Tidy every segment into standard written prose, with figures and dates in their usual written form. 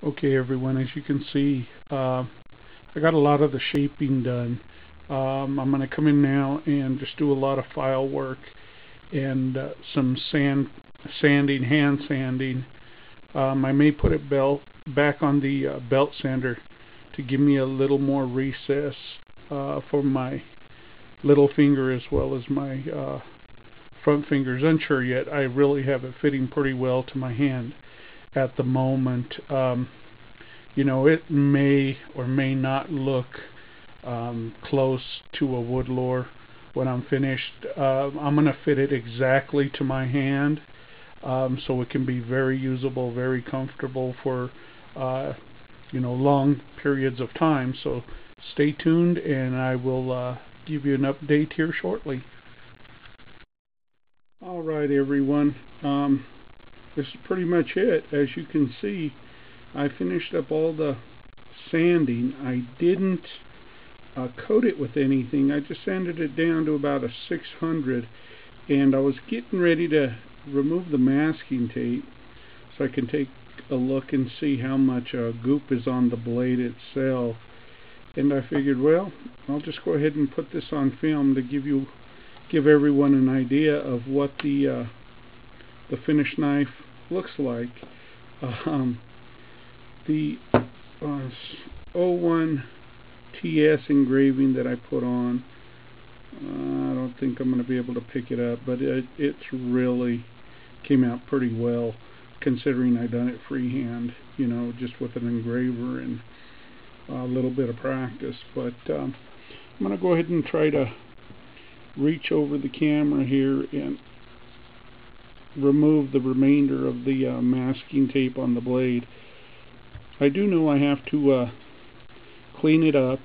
Okay, everyone, as you can see, I got a lot of the shaping done. I'm going to come in now and just do a lot of file work and some sanding, hand sanding. I may put it back on the belt sander to give me a little more recess for my little finger as well as my front fingers. Unsure yet. I really have it fitting pretty well to my hand at the moment. It may or may not look close to a Woodlore when I'm finished. I'm going to fit it exactly to my hand, so it can be very usable, very comfortable for long periods of time. So stay tuned, and I will give you an update here shortly. Alright, everyone, this is pretty much it. As you can see, I finished up all the sanding. I didn't coat it with anything. I just sanded it down to about a 600, and I was getting ready to remove the masking tape so I can take a look and see how much goop is on the blade itself. And I figured, well, I'll just go ahead and put this on film to give everyone an idea of what the finished knife looks like. The 01 TS engraving that I put on, I don't think I'm going to be able to pick it up, but it's really came out pretty well considering I done it freehand, just with an engraver and a little bit of practice. But I'm going to go ahead and try to reach over the camera here and remove the remainder of the masking tape on the blade. I do know I have to clean it up,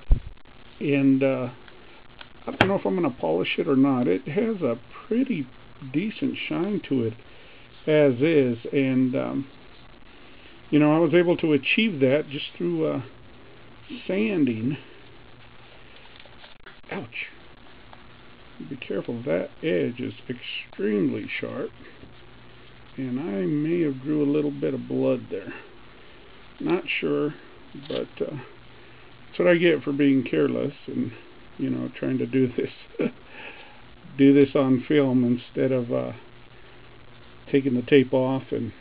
and I don't know if I'm going to polish it or not. It has a pretty decent shine to it as is, and I was able to achieve that just through sanding. Ouch. Be careful, that edge is extremely sharp, and I may have drew a little bit of blood there. Not sure, but that's what I get for being careless and trying to do this on film instead of taking the tape off and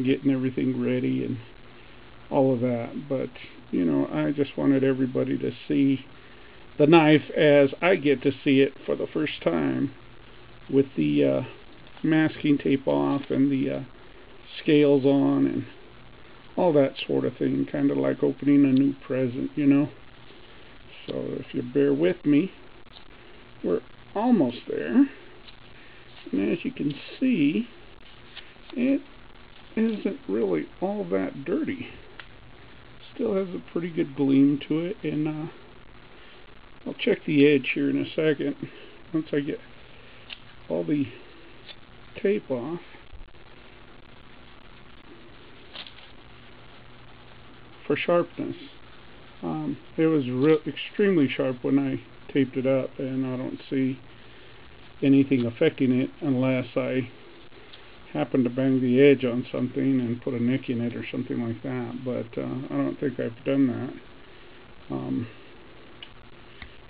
getting everything ready and all of that. But I just wanted everybody to see the knife as I get to see it for the first time, with the masking tape off and the scales on and all that sort of thing, kind of like opening a new present, So if you bear with me, we're almost there. And as you can see, it isn't really all that dirty. Still has a pretty good gleam to it, and I'll check the edge here in a second once I get all the tape off. For sharpness, it was extremely sharp when I taped it up, and I don't see anything affecting it unless I happen to bang the edge on something and put a nick in it or something like that, but I don't think I've done that.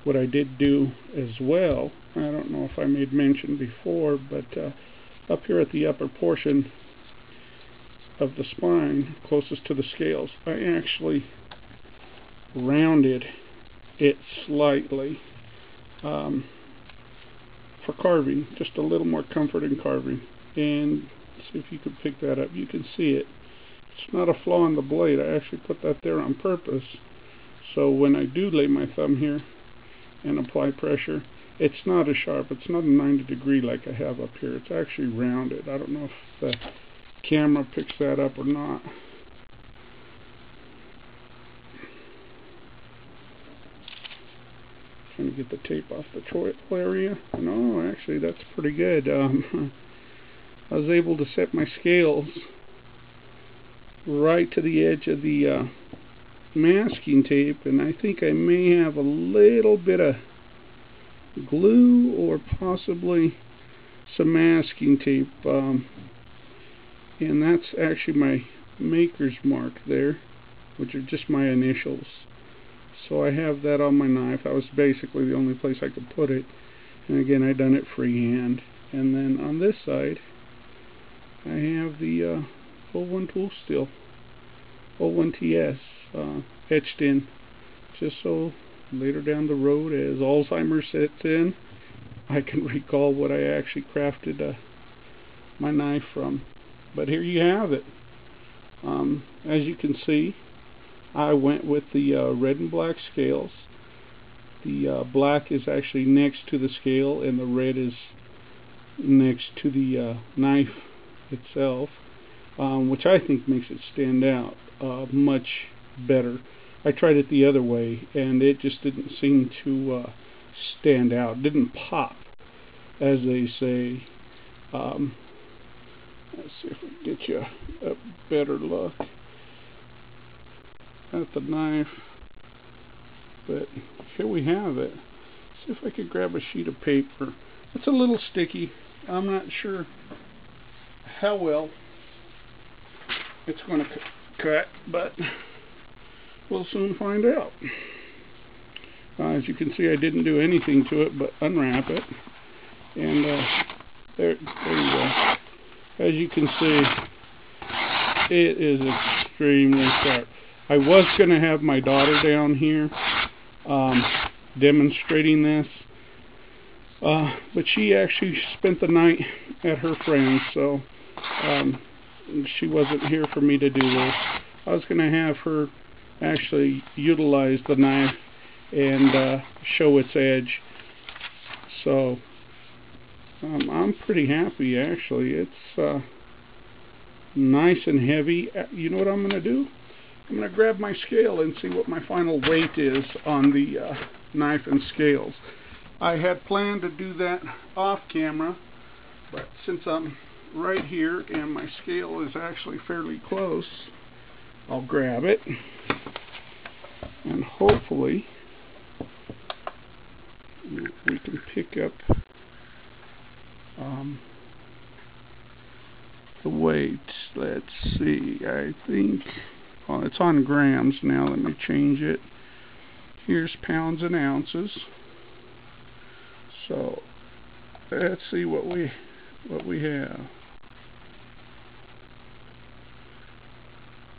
What I did do as well, I don't know if I made mention before, but up here at the upper portion of the spine closest to the scales, I actually rounded it slightly for carving, just a little more comfort in carving. And see if you can pick that up. You can see it. It's not a flaw in the blade. I actually put that there on purpose, so when I do lay my thumb here and apply pressure, it's not as sharp. It's not a 90 degree like I have up here. It's actually rounded. I don't know if the camera picks that up or not. Trying to get the tape off the choil area. No, actually that's pretty good. I was able to set my scales right to the edge of the masking tape, and I think I may have a little bit of glue or possibly some masking tape, and that's actually my maker's mark there, which are just my initials. So I have that on my knife. That was basically the only place I could put it. And again, I done it freehand. And then on this side, I have the 01 tool steel, 01TS, etched in, just so later down the road, as Alzheimer's sets in, I can recall what I actually crafted my knife from. But here you have it. As you can see, I went with the red and black scales. The black is actually next to the scale, and the red is next to the knife itself, which I think makes it stand out much better. I tried it the other way, and it just didn't seem to stand out. It didn't pop, as they say. Let's see if we can get you a better look at the knife. But here we have it. See if I could grab a sheet of paper. It's a little sticky. I'm not sure how well it's going to cut, but we'll soon find out. As you can see, I didn't do anything to it but unwrap it. And there you go. As you can see, it is extremely sharp. I was going to have my daughter down here demonstrating this, but she actually spent the night at her friend's, so she wasn't here for me to do this. I was going to have her actually utilize the knife and show its edge. So I'm pretty happy, actually. It's nice and heavy. You know what I'm going to do? I'm going to grab my scale and see what my final weight is on the knife and scales. I had planned to do that off camera, but since I'm right here and my scale is actually fairly close, I'll grab it, and hopefully we can pick up the weight. Let's see, I think, well, it's on grams now. Let me change it. Here's pounds and ounces. So let's see what we have.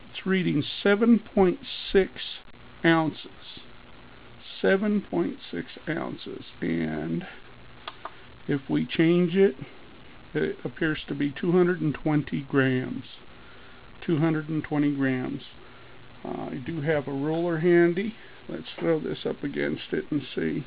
It's reading 7.6 ounces. 7.6 ounces, and if we change it, it appears to be 220 grams. 220 grams. I do have a ruler handy. Let's throw this up against it and see.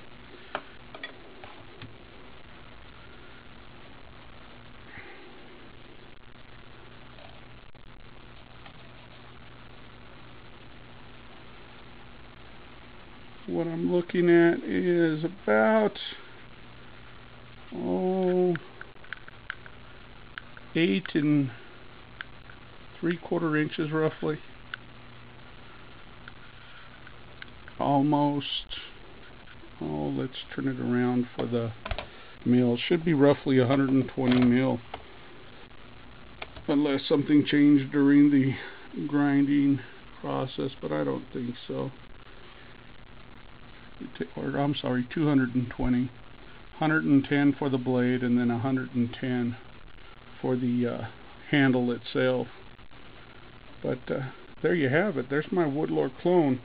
What I'm looking at is about 8 3/4 inches roughly. Almost. Let's turn it around for the mil. Should be roughly 120 mil, unless something changed during the grinding process, but I don't think so. Or I'm sorry, 220. 110 for the blade, and then 110 for the handle itself. But there you have it. There's my Woodlore clone.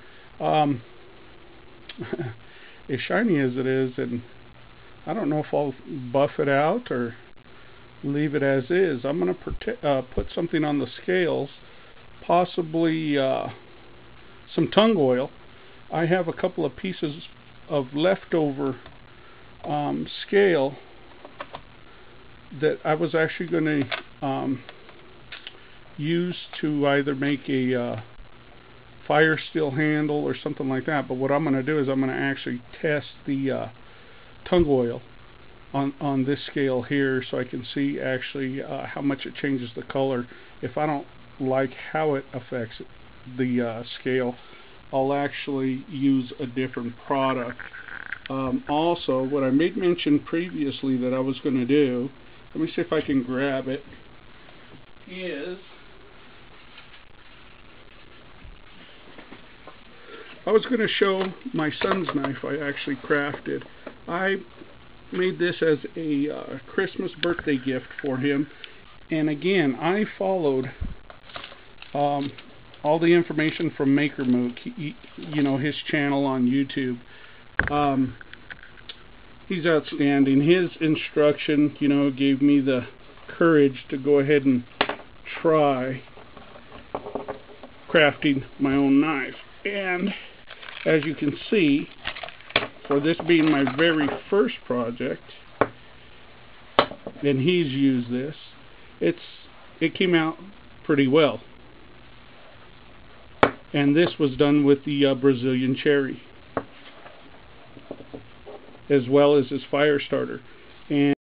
As shiny as it is, and I don't know if I'll buff it out or leave it as is. I'm going to put something on the scales, possibly some tung oil. I have a couple of pieces of leftover scale that I was actually going to use to either make a fire steel handle or something like that. But what I'm going to do is I'm going to actually test the tung oil on this scale here, so I can see actually how much it changes the color. If I don't like how it affects the scale, I'll actually use a different product. Also, what I made mention previously that I was going to do, let me see if I can grab it, is I was going to show my son's knife I actually crafted. I made this as a Christmas birthday gift for him, and again, I followed all the information from Maker Mook, you know, his channel on YouTube. He's outstanding. His instruction, you know, gave me the courage to go ahead and try crafting my own knife. And as you can see, for this being my very first project, and he's used this, it came out pretty well. And this was done with the Brazilian cherry, as well as his fire starter. And